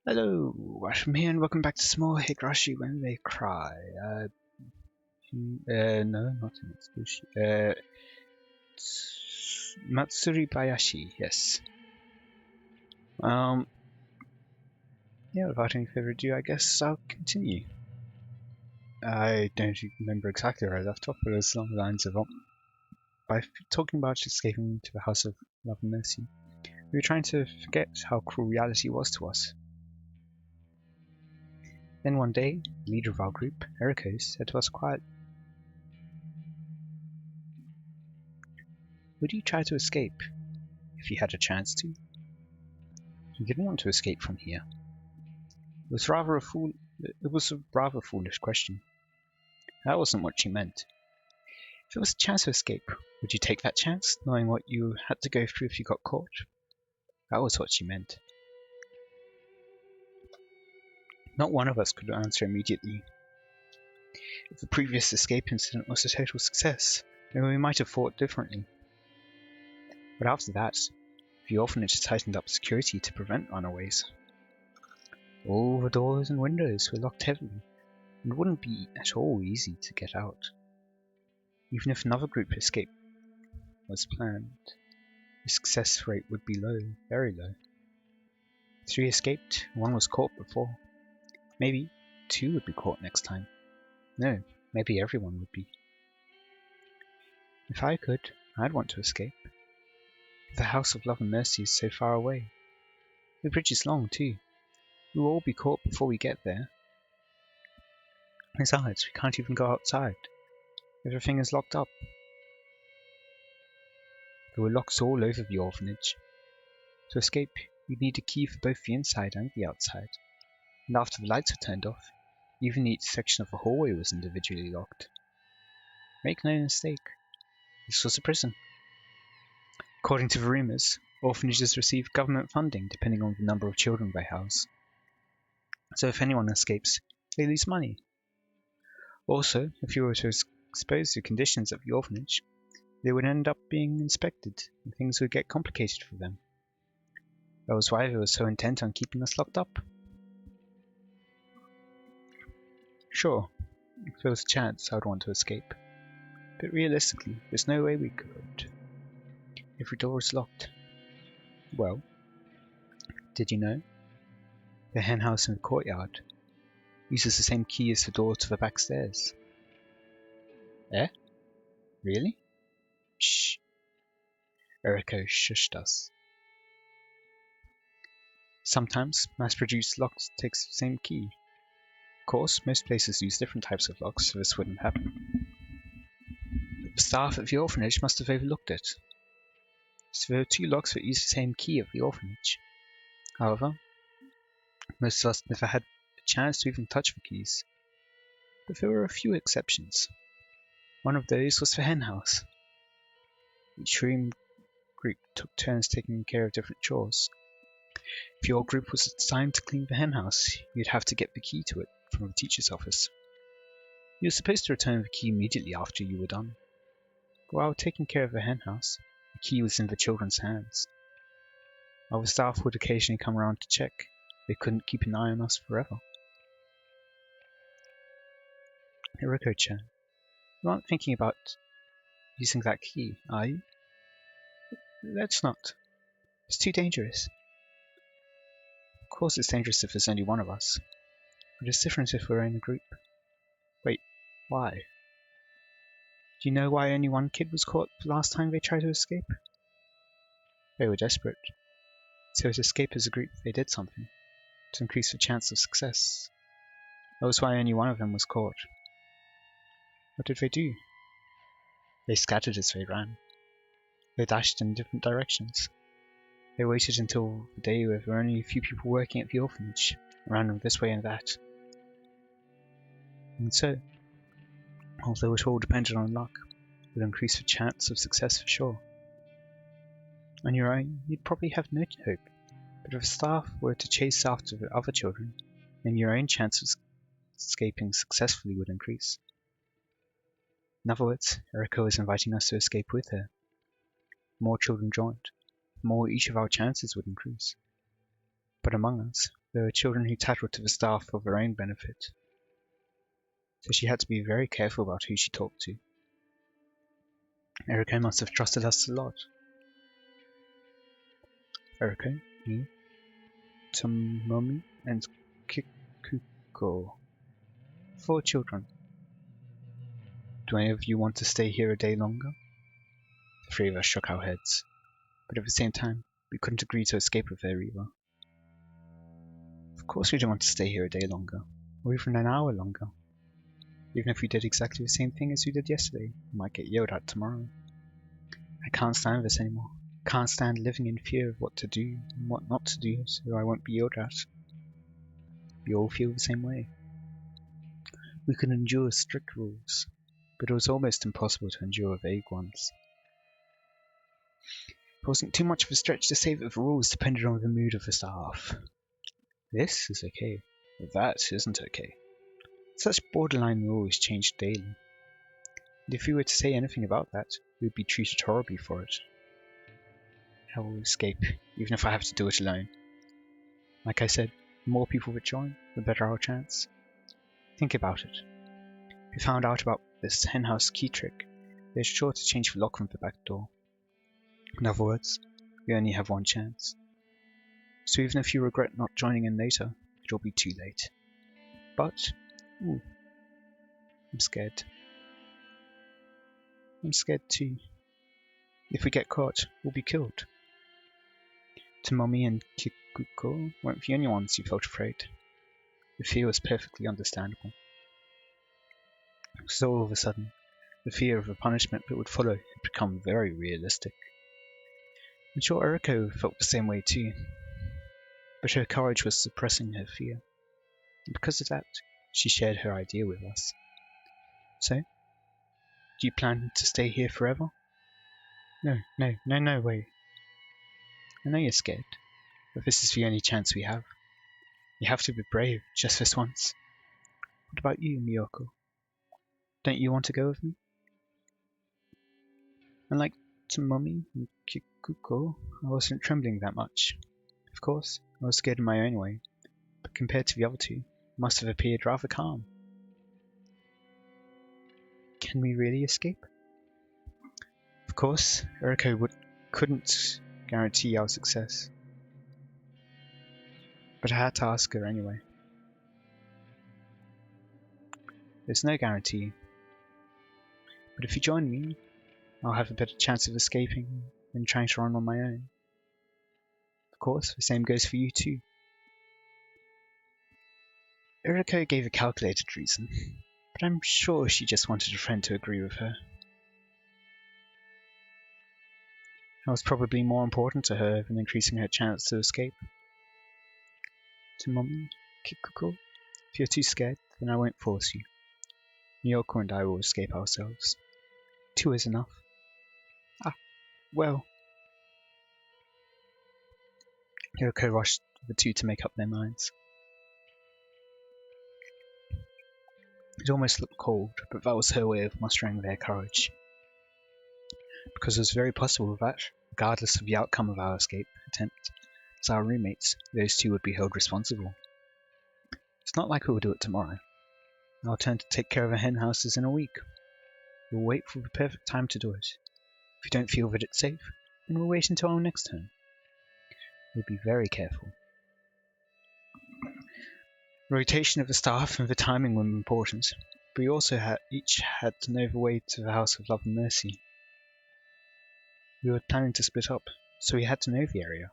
Hello, Watem here, and welcome back to some more Higurashi When They Cry. No, not in Mitsubishi. Matsuribayashi, yes. Yeah, without any further ado, I guess I'll continue. I don't remember exactly where I left off, but it was along the lines of by talking about escaping to the House of Love and Mercy. We were trying to forget how cruel reality was to us. Then one day, the leader of our group, Eriko, said to us quietly, "Would you try to escape, if you had a chance to?" He didn't want to escape from here. It was a rather foolish question. That wasn't what she meant. If there was a chance to escape, would you take that chance, knowing what you had to go through if you got caught? That was what she meant. Not one of us could answer immediately. If the previous escape incident was a total success, then we might have thought differently. But after that, the orphanage tightened up security to prevent runaways. All the doors and windows were locked heavily, and it wouldn't be at all easy to get out. Even if another group escape was planned, the success rate would be low, very low. 3 escaped, 1 was caught before. Maybe 2 would be caught next time. No, maybe everyone would be. If I could, I'd want to escape. The House of Love and Mercy is so far away. The bridge is long, too. We will all be caught before we get there. Besides, we can't even go outside. Everything is locked up. There were locks all over the orphanage. To escape, you'd need a key for both the inside and the outside. And after the lights were turned off, even each section of the hallway was individually locked. Make no mistake, this was a prison. According to the rumors, orphanages receive government funding depending on the number of children they house. So if anyone escapes, they lose money. Also, if you were to expose to conditions at the orphanage, they would end up being inspected, and things would get complicated for them. That was why they were so intent on keeping us locked up. Sure, if there was a chance, I would want to escape. But realistically, there's no way we could. Every door is locked. Well, did you know? The hen house in the courtyard uses the same key as the door to the back stairs. Eh? Really? Shh. Eriko shushed us. Sometimes mass-produced locks take the same key. Of course, most places use different types of locks, so this wouldn't happen. The staff at the orphanage must have overlooked it. So there were 2 locks that use the same key at the orphanage. However, most of us never had a chance to even touch the keys. But there were a few exceptions. One of those was the hen house. Each room group took turns taking care of different chores. If your group was assigned to clean the hen house, you'd have to get the key to it from the teacher's office. You were supposed to return the key immediately after you were done. But while taking care of the hen house, the key was in the children's hands. While the staff would occasionally come around to check, they couldn't keep an eye on us forever. Hiroko-chan, you aren't thinking about using that key, are you? Let's not. It's too dangerous. Of course it's dangerous if there's only one of us, but it's different if we're in a group. Wait, why? Do you know why only one kid was caught the last time they tried to escape? They were desperate. So to escape as a group, they did something to increase the chance of success. That was why only one of them was caught. What did they do? They scattered as they ran. They dashed in different directions. They waited until the day where there were only a few people working at the orphanage, ran this way and that. And so, although it all depended on luck, it would increase the chance of success for sure. On your own, you'd probably have no hope, but if the staff were to chase after the other children, then your own chance of escaping successfully would increase. In other words, Eriko is inviting us to escape with her. The more children joined, the more each of our chances would increase. But among us, There were children who tattled to the staff for their own benefit, so she had to be very careful about who she talked to. Eriko must have trusted us a lot. Eriko, me, Tomomi, and Kikuko. 4 children. Do any of you want to stay here a day longer? The 3 of us shook our heads, but at the same time, we couldn't agree to escape with her either. Of course we don't want to stay here a day longer, or even an hour longer. Even if we did exactly the same thing as we did yesterday, we might get yelled at tomorrow. I can't stand this anymore. I can't stand living in fear of what to do and what not to do so I won't be yelled at. We all feel the same way. We could endure strict rules, but it was almost impossible to endure vague ones. It wasn't too much of a stretch to say that the rules depended on the mood of the staff. This is okay, but that isn't okay. Such borderline rules changed daily. And if we were to say anything about that, we would be treated horribly for it. I will escape, even if I have to do it alone. Like I said, the more people that join, the better our chance. Think about it. If we found out about this henhouse key trick, they're sure to change the lock from the back door. In other words, we only have one chance. So even if you regret not joining in later, it'll be too late. But, I'm scared. I'm scared too. If we get caught, we'll be killed. Tomomi and Kikuko weren't the only ones who felt afraid. The fear was perfectly understandable. So all of a sudden, the fear of the punishment that would follow had become very realistic. I'm sure Eriko felt the same way too, but her courage was suppressing her fear, and because of that, she shared her idea with us. So, do you plan to stay here forever? No way. I know you're scared, but this is the only chance we have. You have to be brave, just this once. What about you, Miyoko? Don't you want to go with me? Unlike Tomomi and Kikuko, I wasn't trembling that much. Of course, I was scared in my own way, but compared to the other two, I must have appeared rather calm. Can we really escape? Of course, Eriko couldn't guarantee our success, but I had to ask her anyway. There's no guarantee, but if you join me, I'll have a better chance of escaping than trying to run on my own. Of course, the same goes for you too. Eriko gave a calculated reason, but I'm sure she just wanted a friend to agree with her. That was probably more important to her than increasing her chance to escape. Tomomi, Kikuko, if you're too scared, then I won't force you. Miyoko and I will escape ourselves. 2 is enough. Well. Eriko rushed the 2 to make up their minds. It almost looked cold, but that was her way of mustering their courage. Because it was very possible that, regardless of the outcome of our escape attempt, as our roommates, those 2 would be held responsible. It's not like we will do it tomorrow. I'll turn to take care of the hen houses in a week. We'll wait for the perfect time to do it. If we don't feel that it's safe, then we'll wait until our next turn. We'll be very careful. The rotation of the staff and the timing were important, but we also each had to know the way to the House of Love and Mercy. We were planning to split up, so we had to know the area.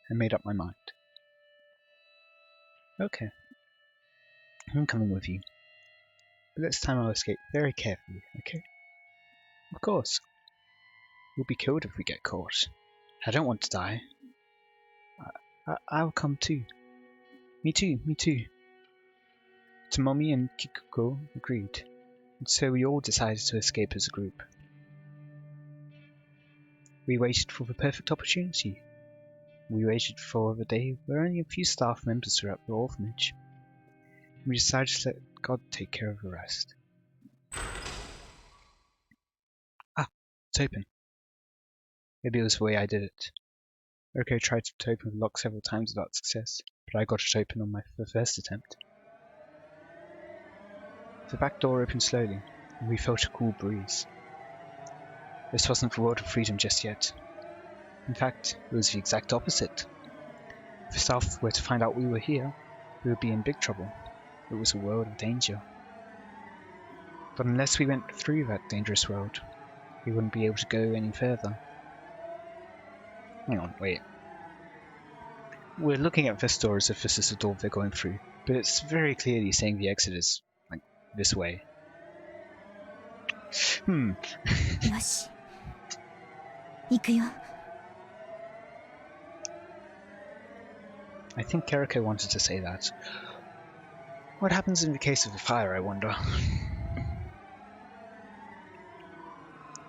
I made up my mind. Okay. I'm coming with you. But this time I'll escape very carefully, okay? Of course. We'll be killed if we get caught. I don't want to die. I'll come too. Me too. Tomomi and Kikuko agreed, and so we all decided to escape as a group. We waited for the perfect opportunity. We waited for the day where only a few staff members were at the orphanage. We decided to let God take care of the rest. It's open. Maybe it was the way I did it. Eriko tried to open the lock several times without success, but I got it open on my first attempt. The back door opened slowly, and we felt a cool breeze. This wasn't the world of freedom just yet. In fact, it was the exact opposite. If the South were to find out we were here, we would be in big trouble. It was a world of danger. But unless we went through that dangerous world, we wouldn't be able to go any further. Hang on, wait. We're looking at this door as if this is the door they're going through, but it's very clearly saying the exit is, like, this way. Yoshi. Ikuyo. I think Keriko wanted to say that. What happens in the case of a fire, I wonder?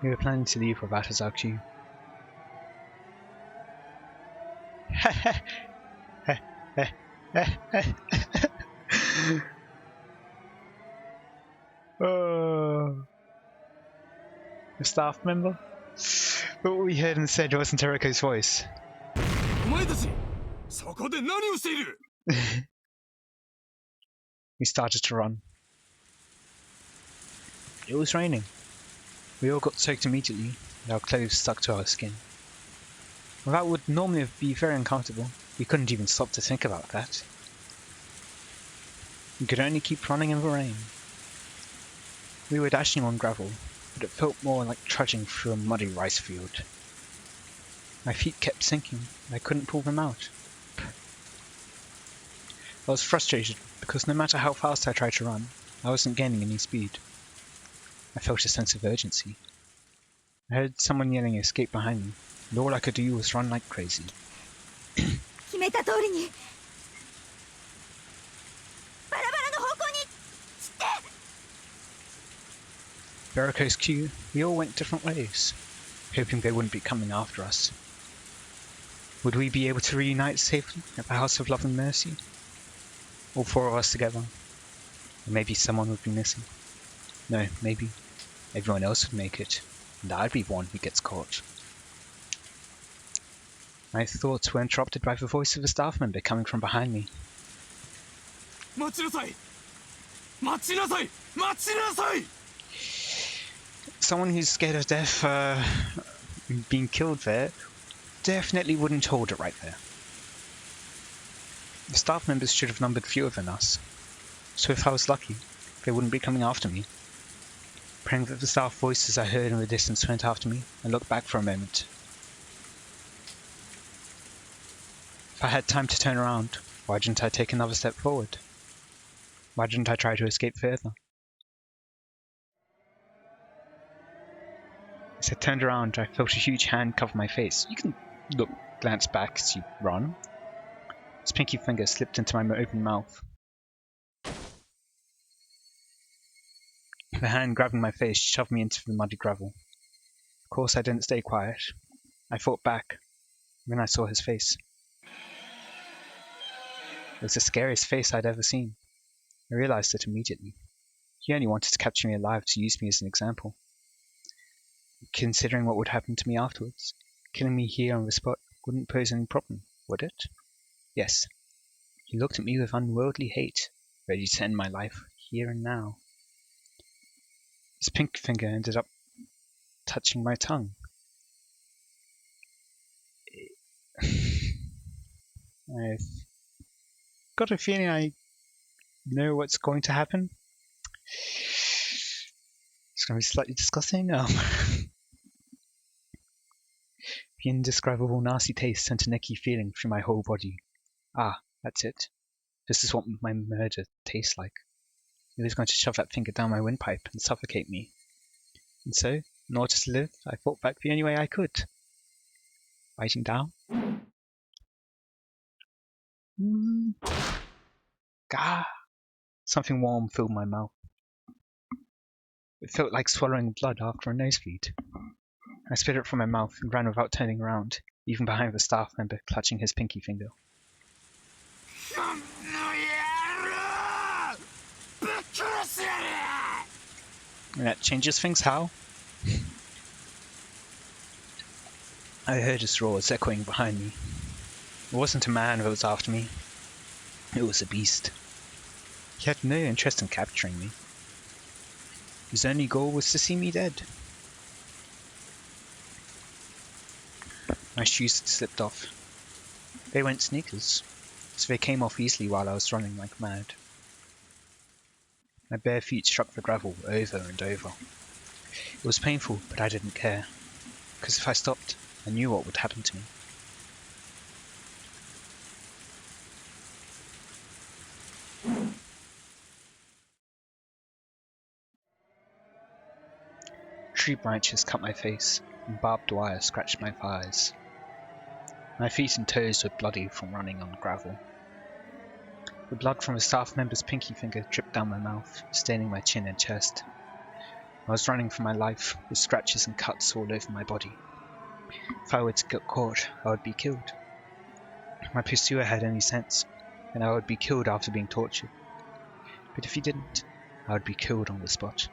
We were planning to leave with that as our cue. Oh, a staff member? But what we heard instead wasn't Eriko's voice. We started to run. It was raining. We all got soaked immediately, and our clothes stuck to our skin. Well, that would normally be very uncomfortable. We couldn't even stop to think about that. We could only keep running in the rain. We were dashing on gravel, but it felt more like trudging through a muddy rice field. My feet kept sinking, and I couldn't pull them out. I was frustrated because no matter how fast I tried to run, I wasn't gaining any speed. I felt a sense of urgency. I heard someone yelling escape behind me, and all I could do was run like crazy. Veriko's queue, we all went different ways, hoping they wouldn't be coming after us. Would we be able to reunite safely at the House of Love and Mercy? All four of us together. Or maybe someone would be missing. No, maybe everyone else would make it, and I'd be the one who gets caught. My thoughts were interrupted by the voice of a staff member coming from behind me. Someone who's scared of death being killed there definitely wouldn't hold it right there. The staff members should have numbered fewer than us, so if I was lucky, they wouldn't be coming after me. Praying that the staff voices I heard in the distance went after me, I looked back for a moment. If I had time to turn around, why didn't I take another step forward? Why didn't I try to escape further? As I turned around, I felt a huge hand cover my face. You can glance back as you run. His pinky finger slipped into my open mouth. The hand grabbing my face shoved me into the muddy gravel. Of course, I didn't stay quiet. I fought back. Then I saw his face. It was the scariest face I'd ever seen. I realized it immediately. He only wanted to capture me alive to use me as an example. Considering what would happen to me afterwards, killing me here on the spot wouldn't pose any problem, would it? Yes. He looked at me with unworldly hate, ready to end my life here and now. His pink finger ended up touching my tongue. I've got a feeling I know what's going to happen. It's going to be slightly disgusting. The indescribable nasty taste sent an icky feeling through my whole body. Ah, that's it. This is what my murder tastes like. He was going to shove that finger down my windpipe and suffocate me. And so, in order to live, I fought back the only way I could. Biting down. Gah! Something warm filled my mouth. It felt like swallowing blood after a nosebleed. I spit it from my mouth and ran without turning around, even behind the staff member clutching his pinky finger. And that changes things, how? I heard his roars echoing behind me. It wasn't a man that was after me. It was a beast. He had no interest in capturing me. His only goal was to see me dead. My shoes had slipped off. They weren't sneakers, so they came off easily while I was running like mad. My bare feet struck the gravel over and over. It was painful, but I didn't care, because if I stopped, I knew what would happen to me. Tree branches cut my face, and barbed wire scratched my thighs. My feet and toes were bloody from running on gravel. The blood from a staff member's pinky finger dripped down my mouth, staining my chin and chest. I was running for my life, with scratches and cuts all over my body. If I were to get caught, I would be killed. My pursuer had any sense, and I would be killed after being tortured. But if he didn't, I would be killed on the spot.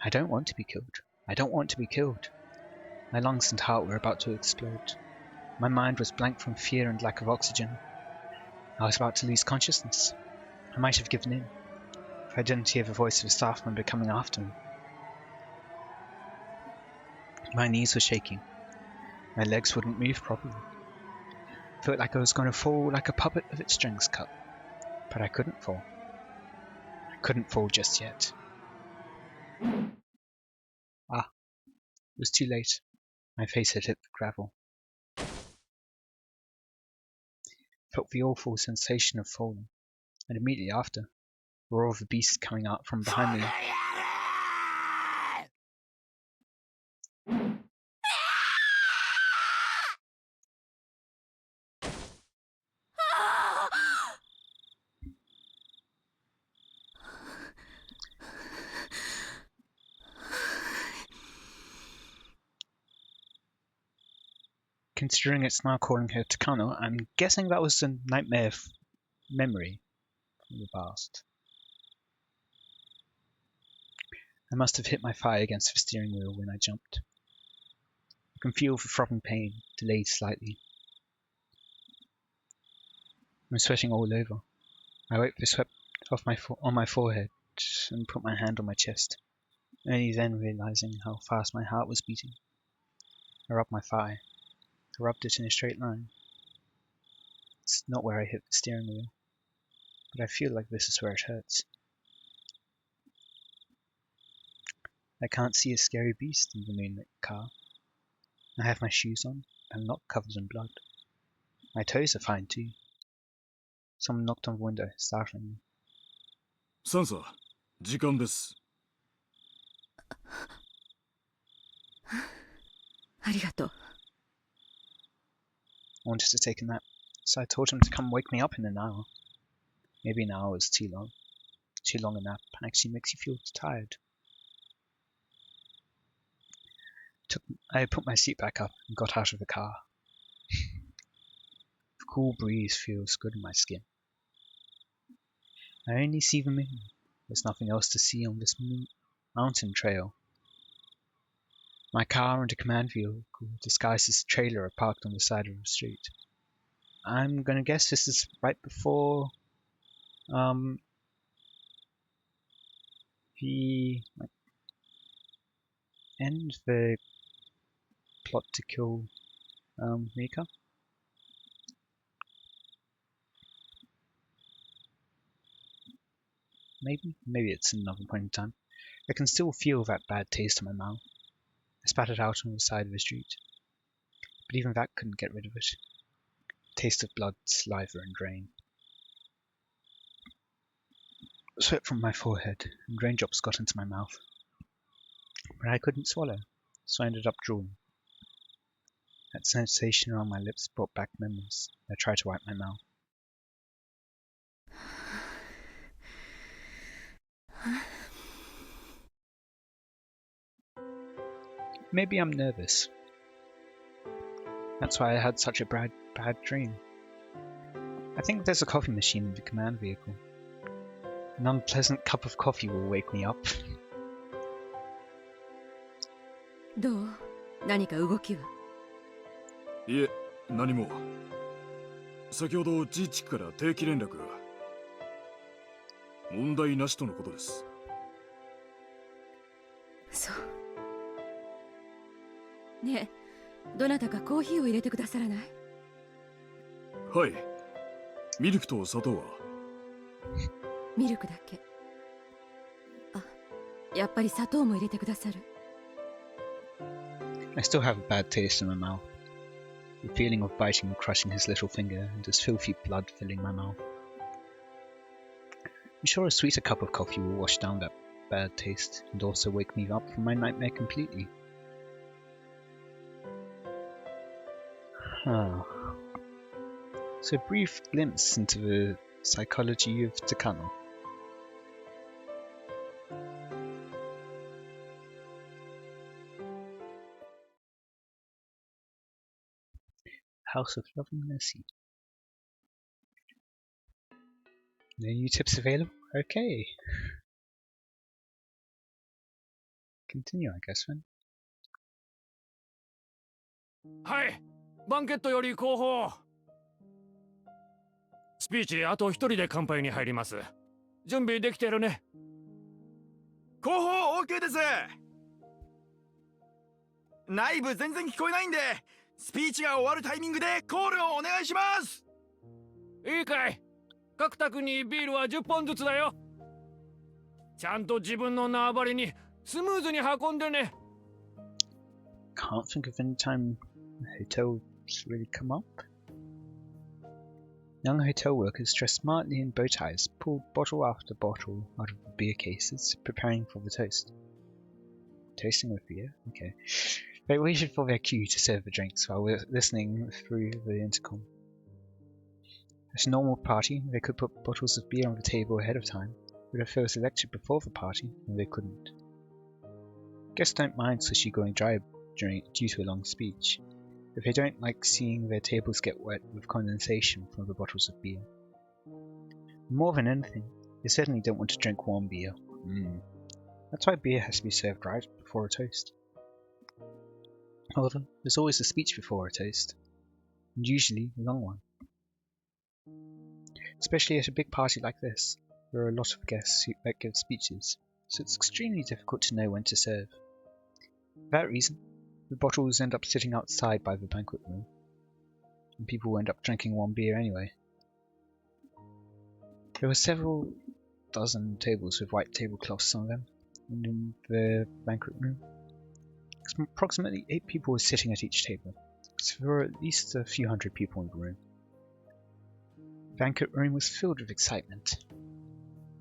I don't want to be killed. I don't want to be killed. My lungs and heart were about to explode. My mind was blank from fear and lack of oxygen. I was about to lose consciousness. I might have given in, if I didn't hear the voice of a staff member coming after me. My knees were shaking. My legs wouldn't move properly. I felt like I was going to fall like a puppet with its strings cut. But I couldn't fall. I couldn't fall just yet. Ah, it was too late. My face had hit the gravel. I felt the awful sensation of falling, and immediately after, the roar of the beast coming out from behind me. Considering it's now calling her Takano, I'm guessing that was a nightmare memory from the past. I must have hit my thigh against the steering wheel when I jumped. I can feel the throbbing pain, delayed slightly. I'm sweating all over. I wiped the sweat off on my forehead and put my hand on my chest, only then realizing how fast my heart was beating. I rubbed my thigh. I rubbed it in a straight line. It's not where I hit the steering wheel, but I feel like this is where it hurts. I can't see a scary beast in the moonlit car. I have my shoes on. I'm not covered in blood. My toes are fine too. Someone knocked on the window, startling me. Sansa, 時間です。ありがとう。I wanted to take a nap, so I told him to come wake me up in an hour. Maybe an hour was too long. Too long a nap actually makes you feel tired. I put my seat back up and got out of the car. The cool breeze feels good in my skin. I only see the moon. There's nothing else to see on this mountain trail. My car and a command vehicle disguised as a trailer are parked on the side of the street. I'm gonna guess this is right before the end of the plot to kill Mika. Maybe it's another point in time. I can still feel that bad taste in my mouth. I spat it out on the side of the street. But even that couldn't get rid of it. Taste of blood, saliva, and rain. Sweat from my forehead, and raindrops got into my mouth. But I couldn't swallow, so I ended up drooling. That sensation around my lips brought back memories. I tried to wipe my mouth. Maybe I'm nervous. That's why I had such a bad dream. I think there's a coffee machine in the command vehicle. An unpleasant cup of coffee will wake me up. どう？何か動きは？いえ、何も。先ほど自治区から定期連絡が。問題なしとのことです。そうねえ、どなたかコーヒーを入れてくださらない？はい。ミルクと砂糖は？ミルクだけ。あ、やっぱり砂糖も入れてくださる？ I still have a bad taste in my mouth. The feeling of biting and crushing his little finger, and his filthy blood filling my mouth. I'm sure a sweeter cup of coffee will wash down that bad taste, and also wake me up from my nightmare completely. So a brief glimpse into the psychology of Takano. House of Love and Mercy. No new tips available? Okay. Continue, I guess, then. はい、バンケットより後方。スピーチあと一人で乾杯に入ります。準備できてるね。後方 OK です。内部全然聞こえないんで、スピーチが終わるタイミングでコールをお願いします。いいかい。角田君にビールは10本ずつだよ。ちゃんと自分の縄張りにスムーズに運んでね。Can't think of any time hotels really come up. Young hotel workers dressed smartly in bow ties pulled bottle after bottle out of the beer cases, preparing for the toast. Toasting with beer? Okay. They waited for their cue to serve the drinks while listening through the intercom. At a normal party, they could put bottles of beer on the table ahead of time, but if they were selected before the party, then they couldn't. Guests don't mind sushi going dry due to a long speech, but they don't like seeing their tables get wet with condensation from the bottles of beer. More than anything, they certainly don't want to drink warm beer. That's why beer has to be served right before a toast. However, there's always a speech before a toast, and usually a long one. Especially at a big party like this, there are a lot of guests that give speeches, so it's extremely difficult to know when to serve. For that reason, the bottles end up sitting outside by the banquet room, and people end up drinking warm beer anyway. There were several dozen tables with white tablecloths on them in the banquet room. Approximately 8 people were sitting at each table, so there were at least a few hundred people in the room. The banquet room was filled with excitement.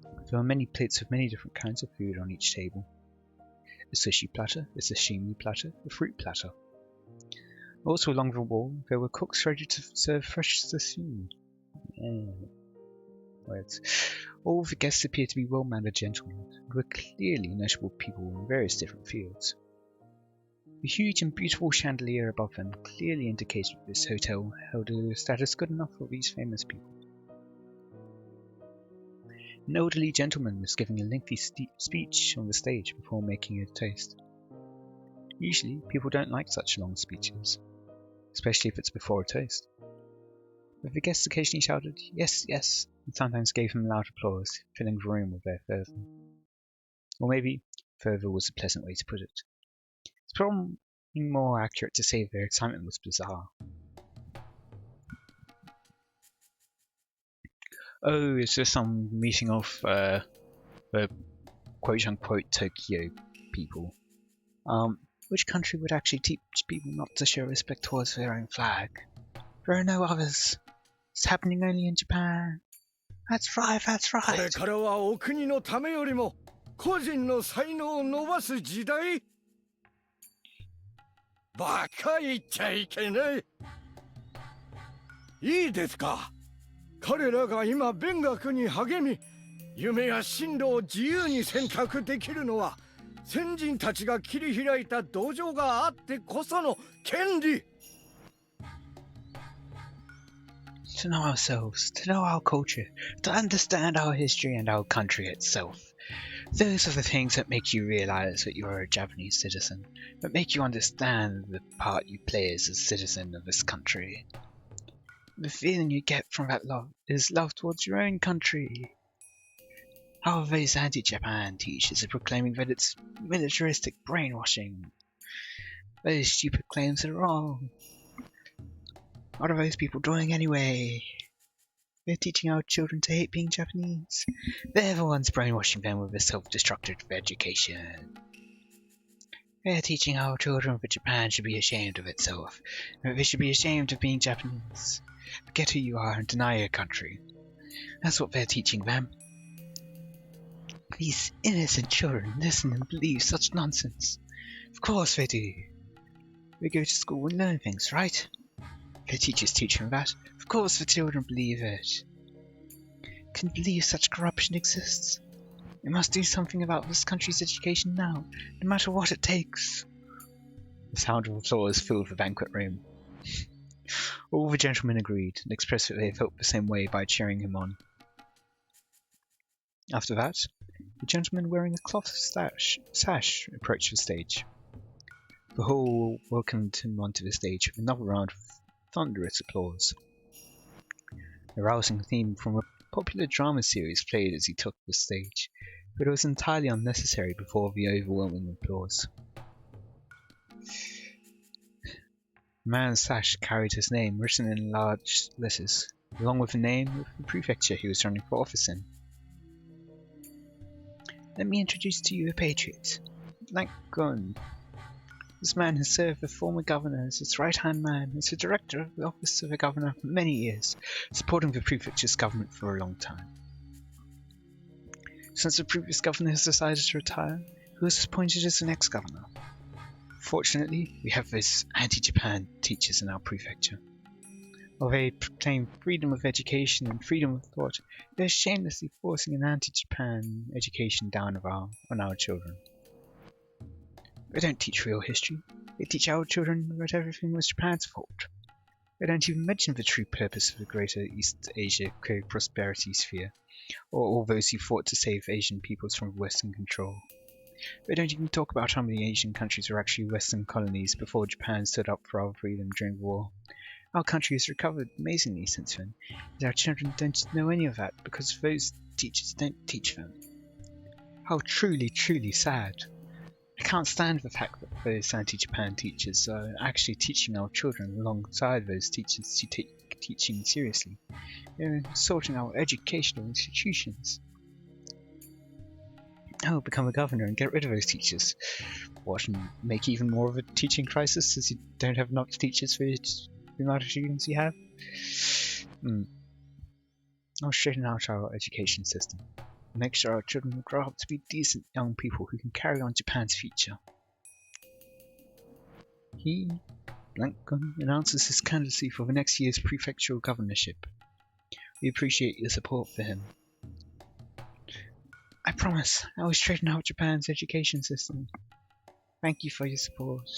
There were many plates of many different kinds of food on each table. A sushi platter, a sashimi platter, a fruit platter. Also along the wall, there were cooks ready to serve fresh sashimi. Words. All the guests appeared to be well-mannered gentlemen, and were clearly notable people in various different fields. The huge and beautiful chandelier above them clearly indicated that this hotel held a status good enough for these famous people. An elderly gentleman was giving a lengthy speech on the stage before making a toast. Usually, people don't like such long speeches, especially if it's before a toast. But the guests occasionally shouted, "Yes, yes," and sometimes gave them loud applause, filling the room with their fervour. Or maybe, fervour was a pleasant way to put it. It's probably more accurate to say their excitement was bizarre. Oh, is this some meeting of the quote-unquote Tokyo people? Which country would actually teach people not to show respect towards their own flag? There are no others. It's happening only in Japan. That's right, that's これ right. からはお国のためよりも個人の才能を伸ばす時代。バカ言っちゃいけない。いいですか。彼らが今勉学に励み、夢や進路を自由に選択できるのは先人たちが切り開いた道場があってこその権利。To know ourselves, to know our culture, to understand our history and our country itself. Those are the things that make you realize that you are a Japanese citizen, that make you understand the part you play as a citizen of this country. The feeling you get from that love is love towards your own country. How are those anti-Japan teachers are proclaiming that it's militaristic brainwashing? Those stupid claims are wrong. What are those people doing anyway? They're teaching our children to hate being Japanese. They're the ones brainwashing them with a self-destructive education. They're teaching our children that Japan should be ashamed of itself, and that they should be ashamed of being Japanese. Forget who you are and deny your country. That's what they're teaching them. These innocent children listen and believe such nonsense. Of course they do. They go to school and learn things, right? Their teachers teach them that. Of course the children believe it. Can you believe such corruption exists? We must do something about this country's education now, no matter what it takes. The sound of applause filled the banquet room. All the gentlemen agreed and expressed that they felt the same way by cheering him on. After that, the gentleman wearing a cloth sash approached the stage. The hall welcomed him onto the stage with another round of thunderous applause. A rousing theme from a popular drama series played as he took the stage, but it was entirely unnecessary before the overwhelming applause. The man's sash carried his name written in large letters, along with the name of the prefecture he was running for office in. Let me introduce to you a patriot, Gun. This man has served the former governor as his right-hand man, as the director of the office of the governor for many years, supporting the prefecture's government for a long time. Since the previous governor has decided to retire, he was appointed as the next governor. Fortunately, we have those anti-Japan teachers in our prefecture. While they proclaim freedom of education and freedom of thought, they are shamelessly forcing an anti-Japan education down on our children. They don't teach real history. They teach our children that everything was Japan's fault. They don't even mention the true purpose of the Greater East Asia Co-Prosperity Sphere, or all those who fought to save Asian peoples from Western control. They don't even talk about how many Asian countries were actually Western colonies before Japan stood up for our freedom during the war. Our country has recovered amazingly since then, and our children don't know any of that because those teachers don't teach them. How truly, truly sad. I can't stand the fact that those anti-Japan teachers are actually teaching our children alongside those teachers who take teaching seriously. They're insulting our educational institutions. I will become a governor and get rid of those teachers. What, and make even more of a teaching crisis as you don't have enough teachers for the amount of students you have? I'll straighten out our education system. Make sure our children will grow up to be decent young people who can carry on Japan's future. He, Gun, announces his candidacy for the next year's prefectural governorship. We appreciate your support for him. I promise, I will straighten out Japan's education system. Thank you for your support.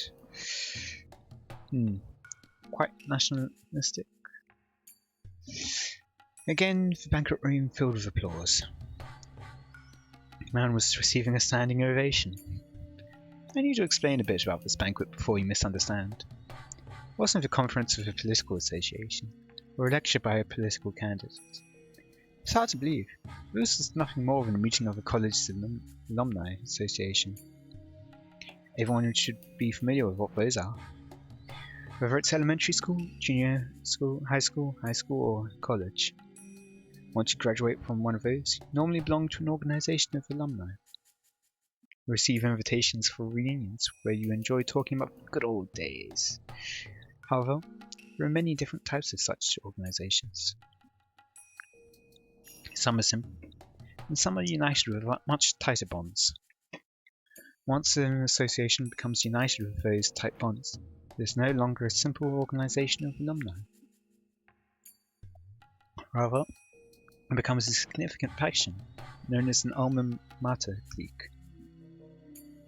Quite nationalistic. Again, the banquet room filled with applause. The man was receiving a standing ovation. I need to explain a bit about this banquet before you misunderstand. It wasn't a conference of a political association, or a lecture by a political candidate. It's hard to believe. This was nothing more than a meeting of the college's alumni association. Everyone should be familiar with what those are. Whether it's elementary school, junior school, high school, or college. Once you graduate from one of those, you normally belong to an organization of alumni. You receive invitations for reunions where you enjoy talking about the good old days. However, there are many different types of such organizations. Some are simple, and some are united with much tighter bonds. Once an association becomes united with those tight bonds, it is no longer a simple organization of alumni. Rather, it becomes a significant faction, known as an alma mater clique.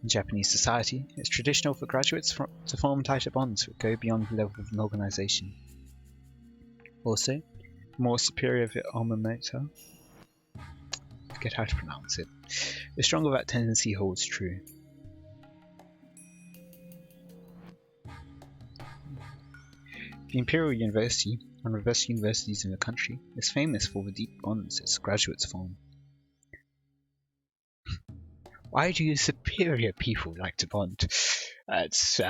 In Japanese society, it's traditional for graduates to form tighter bonds that go beyond the level of an organization. Also, the more superior the alma mater, I forget how to pronounce it, the stronger that tendency holds true. The Imperial University one of the best universities in the country, is famous for the deep bonds its graduates form. Why do you superior people like to bond? It's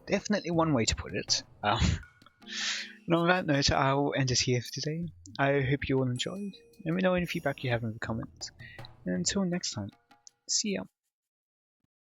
definitely one way to put it. And on that note, I'll end it here for today. I hope you all enjoyed. Let me know any feedback you have in the comments. And until next time, see ya.